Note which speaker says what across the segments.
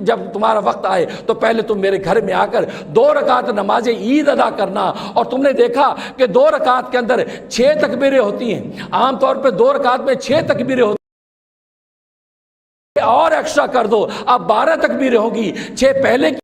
Speaker 1: جب تمہارا وقت آئے تو پہلے تم میرے گھر میں آ کر 2 رکعت نماز عید ادا کرنا، اور تم نے دیکھا کہ 2 رکعت کے اندر 6 تکبیریں ہوتی ہیں، عام طور پہ 2 رکعت میں 6 تکبیریں ہوتی ہیں، اور ایکسٹرا کر دو، اب 12 تکبیریں ہوں گی، 6 پہلے کی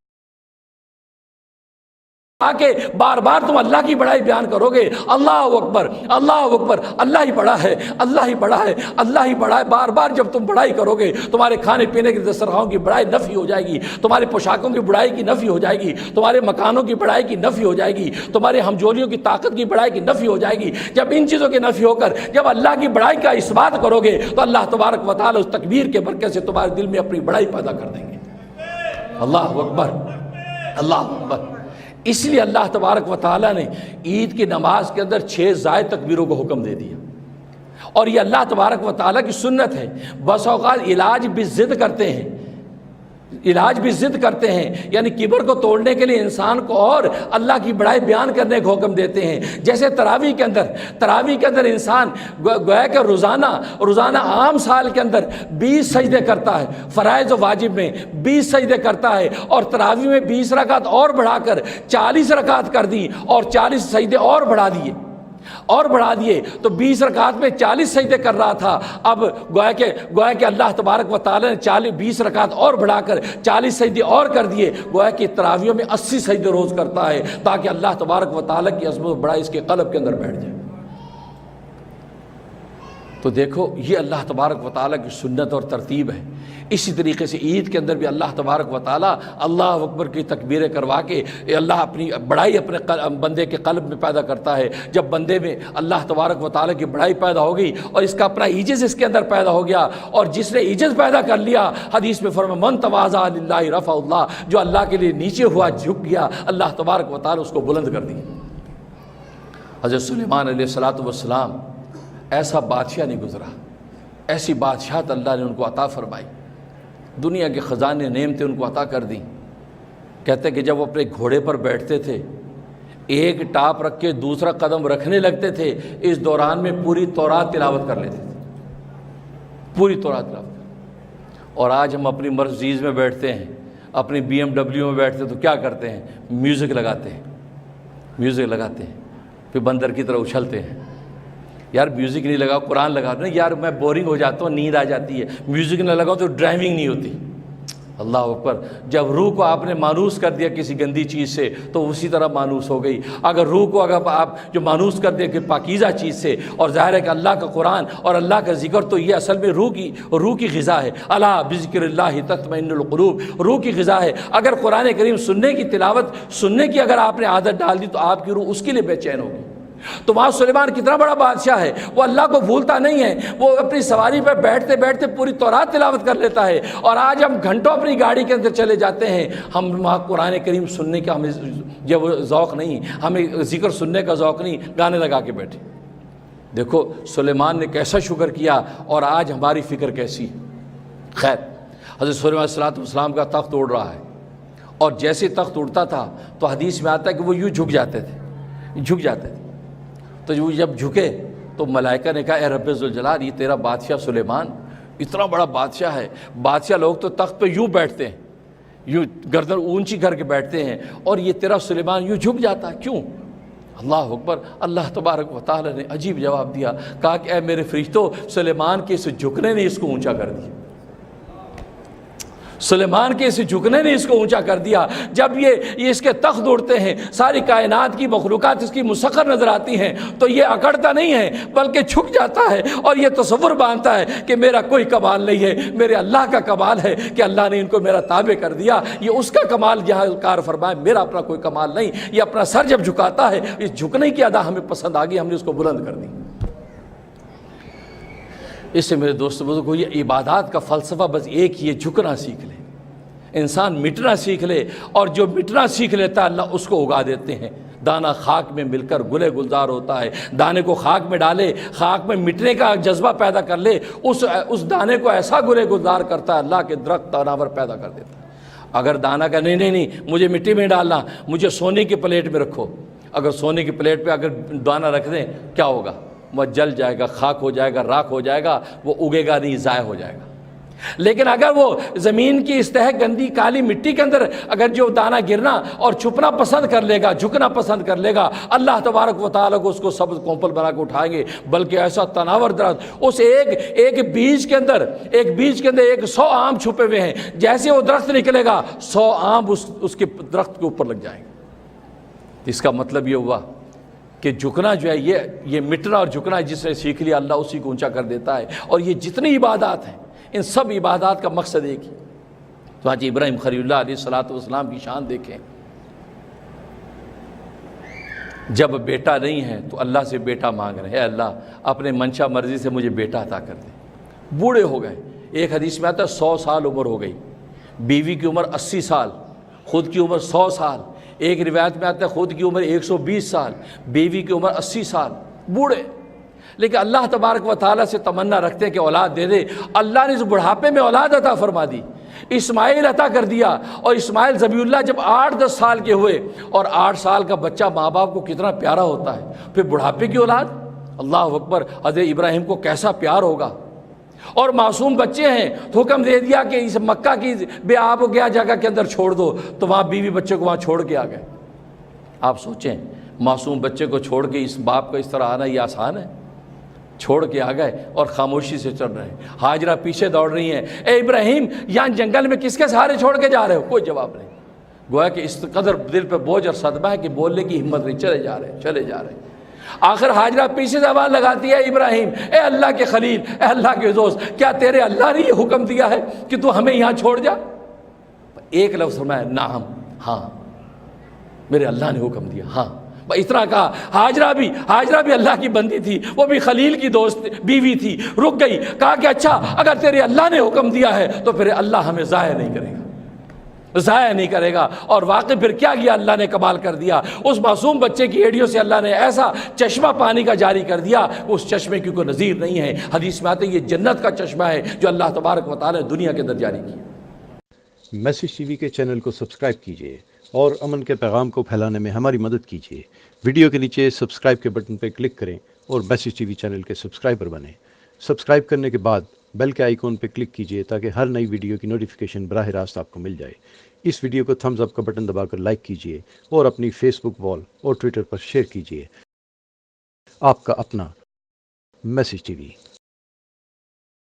Speaker 1: آکے بار بار تم اللہ کی بڑائی بیان کرو گے، اللہ اکبر اللہ اکبر، اللہ ہی بڑا ہے، اللہ ہی بڑا ہے، اللہ ہی بڑا ہے۔ بار بار جب تم بڑائی کرو گے، تمہارے کھانے پینے کے دسترخوان کی بڑائی نفی ہو جائے گی، تمہاری پوشاکوں کی بڑائی کی نفی ہو جائے گی، تمہارے مکانوں کی بڑائی کی نفی ہو جائے گی، تمہارے ہمجولیوں کی طاقت کی بڑائی کی نفی ہو جائے گی۔ جب ان چیزوں کی نفی ہو کر جب اللہ کی بڑائی کا اثبات کرو گے تو اللہ تبارک و تعالی اس تکبیر کے برکت سے تمہارے دل میں اپنی بڑائی پیدا کر دیں گے۔ اللہ اکبر اللہ اکبر۔ اس لیے اللہ تبارک و تعالیٰ نے عید کی نماز کے اندر 6 زائد تکبیروں کو حکم دے دیا، اور یہ اللہ تبارک و تعالیٰ کی سنت ہے۔ بس اوقات علاج بھی ضد کرتے ہیں، علاج بھی ضد کرتے ہیں، یعنی کبر کو توڑنے کے لیے انسان کو اور اللہ کی بڑائی بیان کرنے کو حکم دیتے ہیں۔ جیسے تراویح کے اندر انسان گویا کہ روزانہ عام سال کے اندر 20 سجدے کرتا ہے، فرائض و واجب میں 20 سجدے کرتا ہے، اور تراویح میں 20 رکعت اور بڑھا کر 40 رکعت کر دی، اور 40 سجدے اور بڑھا دیے تو 20 رکعت میں 40 سجدے کر رہا تھا، اب گویا کہ اللہ تبارک و تعالی نے 20 رکعت اور بڑھا کر 40 سجدے اور کر دیے، گویا کہ تراویحوں میں 80 سجدے روز کرتا ہے، تاکہ اللہ تبارک و تعالی کی عظمت و بڑائی اس کے قلب کے اندر بیٹھ جائے۔ تو دیکھو یہ اللہ تبارک و تعالیٰ کی سنت اور ترتیب ہے۔ اسی طریقے سے عید کے اندر بھی اللہ تبارک و تعالیٰ اللہ اکبر کی تکبیریں کروا کے اللہ اپنی بڑائی اپنے بندے کے قلب میں پیدا کرتا ہے۔ جب بندے میں اللہ تبارک و تعالیٰ کی بڑائی پیدا ہو گئی اور اس کا اپنا عجز اس کے اندر پیدا ہو گیا، اور جس نے عجز پیدا کر لیا، حدیث میں فرمایا من تواضع للہ رفع اللہ، جو اللہ کے لیے نیچے ہوا جھک گیا، اللہ تبارک و تعالیٰ اس کو بلند کر دیا۔ حضرت سلیمان علیہ الصلوۃ والسلام ایسا بادشاہ نہیں گزرا، ایسی بادشاہت اللہ نے ان کو عطا فرمائی، دنیا کے خزانے نعمتیں ان کو عطا کر دیں۔ کہتے کہ جب وہ اپنے گھوڑے پر بیٹھتے تھے، ایک ٹاپ رکھ کے دوسرا قدم رکھنے لگتے تھے، اس دوران میں پوری تورات تلاوت کر لیتے تھے، پوری تورات تلاوت۔ اور آج ہم اپنی مرسیڈیز میں بیٹھتے ہیں، اپنی BMW میں بیٹھتے ہیں تو کیا کرتے ہیں؟ میوزک لگاتے ہیں، پھر بندر کی طرح اچھلتے ہیں۔ یار میوزک نہیں لگاؤ، قرآن لگا دو۔ یار میں بورنگ ہو جاتا ہوں، نیند آ جاتی ہے، میوزک نہ لگاؤ تو ڈرائیونگ نہیں ہوتی۔ اللہ اکبر۔ جب روح کو آپ نے مانوس کر دیا کسی گندی چیز سے تو اسی طرح مانوس ہو گئی۔ اگر روح کو آپ جو مانوس کر دیا کہ پاکیزہ چیز سے، اور ظاہر ہے کہ اللہ کا قرآن اور اللہ کا ذکر تو یہ اصل میں روح کی غذا ہے۔ الا بذکر اللہ تطمئن القلوب، روح کی غذا ہے۔ اگر قرآن کریم سننے کی تلاوت سننے کی اگر آپ نے عادت ڈال دی تو آپ کی روح اس کے لیے بے چین ہوگی۔ تو وہاں سلیمان کتنا بڑا بادشاہ ہے، وہ اللہ کو بھولتا نہیں ہے، وہ اپنی سواری پر بیٹھتے بیٹھتے پوری تورات تلاوت کر لیتا ہے۔ اور آج ہم گھنٹوں اپنی گاڑی کے اندر چلے جاتے ہیں، ہم وہاں قرآن کریم سننے کا ہمیں جب ذوق نہیں، ہمیں ذکر سننے کا ذوق نہیں، گانے لگا کے بیٹھے۔ دیکھو سلیمان نے کیسا شکر کیا، اور آج ہماری فکر کیسی۔ خیر، حضرت سلیمان علیہ السلام کا تخت اڑ رہا ہے، اور جیسے تخت اڑتا تھا تو حدیث میں آتا ہے کہ وہ یوں جھک جاتے تھے۔ تو جب جھکے تو ملائکہ نے کہا اے رب ذوالجلال، یہ تیرا بادشاہ سلیمان اتنا بڑا بادشاہ ہے، بادشاہ لوگ تو تخت پہ یوں بیٹھتے ہیں، یوں گردن اونچی کر کے بیٹھتے ہیں، اور یہ تیرا سلیمان یوں جھک جاتا ہے، کیوں؟ اللہ اکبر۔ اللہ تبارک و تعالی نے عجیب جواب دیا، کہا کہ اے میرے فرشتوں، سلیمان کے اس جھکنے نے اس کو اونچا کر دیا، سلیمان کے اس جھکنے نے اس کو اونچا کر دیا۔ جب یہ اس کے تخت اڑتے ہیں، ساری کائنات کی مخلوقات اس کی مسخر نظر آتی ہیں، تو یہ اکڑتا نہیں ہے بلکہ جھک جاتا ہے، اور یہ تصور باندھتا ہے کہ میرا کوئی کمال نہیں ہے، میرے اللہ کا کمال ہے کہ اللہ نے ان کو میرا تابع کر دیا۔ یہ اس کا کمال جہاں کار فرمائے، میرا اپنا کوئی کمال نہیں۔ یہ اپنا سر جب جھکاتا ہے، اس جھکنے کی ادا ہمیں پسند آ گئی، ہم نے اس کو بلند کر دی۔ اس سے میرے دوستو بزرگو، یہ عبادات کا فلسفہ بس ایک ہی ہے، جھکنا سیکھ لے، انسان مٹنا سیکھ لے، اور جو مٹنا سیکھ لیتا ہے اللہ اس کو اگا دیتے ہیں۔ دانہ خاک میں مل کر گلے گلزار ہوتا ہے، دانے کو خاک میں ڈالے، خاک میں مٹنے کا جذبہ پیدا کر لے، اس دانے کو ایسا گلے گلزار کرتا ہے، اللہ کے درخت تناور پیدا کر دیتا ہے۔ اگر دانہ کا نہیں مجھے مٹی میں ڈالنا، مجھے سونے کی پلیٹ میں رکھو، اگر سونے کی پلیٹ پہ اگر دانہ رکھ دیں کیا ہوگا؟ وہ جل جائے گا، خاک ہو جائے گا، راکھ ہو جائے گا، وہ اگے گا نہیں، ضائع ہو جائے گا۔ لیکن اگر وہ زمین کی اس تہہ گندی کالی مٹی کے اندر اگر جو دانہ گرنا اور چھپنا پسند کر لے گا، جھکنا پسند کر لے گا، اللہ تبارک و تعالیٰ کو اس کو سبز کومپل بنا کے اٹھائیں گے، بلکہ ایسا تناور درخت، اس ایک بیج کے اندر 100 آم چھپے ہوئے ہیں، جیسے وہ درخت نکلے گا 100 آم اس کے درخت کے اوپر لگ جائیں گے۔ اس کا مطلب یہ ہوا کہ جھکنا جو ہے یہ مٹنا اور جھکنا جس نے سیکھ لیا اللہ اسی کو اونچا کر دیتا ہے۔ اور یہ جتنی عبادات ہیں ان سب عبادات کا مقصد ایک ہی۔ تو حضرت ابراہیم خلیل اللہ علیہ الصلوۃ والسلام کی شان دیکھیں، جب بیٹا نہیں ہے تو اللہ سے بیٹا مانگ رہے ہیں، اے اللہ اپنے منشا مرضی سے مجھے بیٹا عطا کر دے۔ بوڑھے ہو گئے، ایک حدیث میں آتا ہے 100 سال عمر ہو گئی، بیوی کی عمر 80 سال، خود کی عمر 100 سال، ایک روایت میں آتا ہے خود کی عمر 120 سال، بیوی کی عمر 80 سال، بوڑھے، لیکن اللہ تبارک و تعالیٰ سے تمنا رکھتے ہیں کہ اولاد دے دے۔ اللہ نے اس بڑھاپے میں اولاد عطا فرما دی، اسماعیل عطا کر دیا، اور اسماعیل ذبیح اللہ جب 8-10 سال کے ہوئے، اور 8 سال کا بچہ ماں باپ کو کتنا پیارا ہوتا ہے، پھر بڑھاپے کی اولاد، اللہ اکبر، حضرت ابراہیم کو کیسا پیار ہوگا۔ اور معصوم بچے ہیں تو حکم دے دیا کہ اس مکہ کی بے آب و گیا جگہ کے اندر چھوڑ دو، تو وہاں بیوی بچے کو وہاں چھوڑ کے آ گئے۔ آپ سوچیں معصوم بچے کو چھوڑ کے اس باپ کا اس طرح آنا یہ آسان ہے؟ چھوڑ کے آ گئے اور خاموشی سے چل رہے ہیں۔ ہاجرہ پیچھے دوڑ رہی ہیں، اے ابراہیم یہاں جنگل میں کس کے سہارے چھوڑ کے جا رہے ہو؟ کوئی جواب نہیں، گویا کہ اس قدر دل پہ بوجھ اور صدمہ ہے کہ بولنے کی ہمت نہیں، چلے جا رہے ہیں۔ آخر ہاجرہ پیچھے سے آواز لگاتی ہے، ابراہیم اے اللہ کے خلیل، اے اللہ کے دوست، کیا تیرے اللہ نے یہ حکم دیا ہے کہ تو ہمیں یہاں چھوڑ جا؟ ایک لفظ فرمایا، نعم، ہاں میرے اللہ نے حکم دیا، ہاں، اتنا کہا۔ ہاجرہ بھی اللہ کی بندی تھی، وہ بھی خلیل کی دوست بیوی تھی، رک گئی، کہا کہ اچھا اگر تیرے اللہ نے حکم دیا ہے تو پھر اللہ ہمیں ضائع نہیں کرے گا۔ اور واقعی پھر کیا کیا اللہ نے، کمال کر دیا، اس معصوم بچے کی ایڑیوں سے اللہ نے ایسا چشمہ پانی کا جاری کر دیا، اس چشمے کی کوئی نظیر نہیں ہے۔ حدیث میں آتے ہیں یہ جنت کا چشمہ ہے جو اللہ تبارک و تعالی نے دنیا کے اندر جاری کیا۔
Speaker 2: میسج ٹی وی کے چینل کو سبسکرائب کیجئے اور امن کے پیغام کو پھیلانے میں ہماری مدد کیجیے۔ ویڈیو کے نیچے سبسکرائب کے بٹن پر کلک کریں اور میسج ٹی وی چینل کے سبسکرائبر بنیں۔ سبسکرائب کرنے کے بعد بیل کے آئیکن پہ کلک کیجیے تاکہ ہر نئی ویڈیو کی نوٹیفیکیشن براہ راست آپ کو مل جائے۔ اس ویڈیو کو تھمز اپ کا بٹن دبا کر لائک کیجیے اور اپنی فیس بک وال اور ٹویٹر پر شیئر کیجیے۔ آپ کا اپنا میسج ٹی وی۔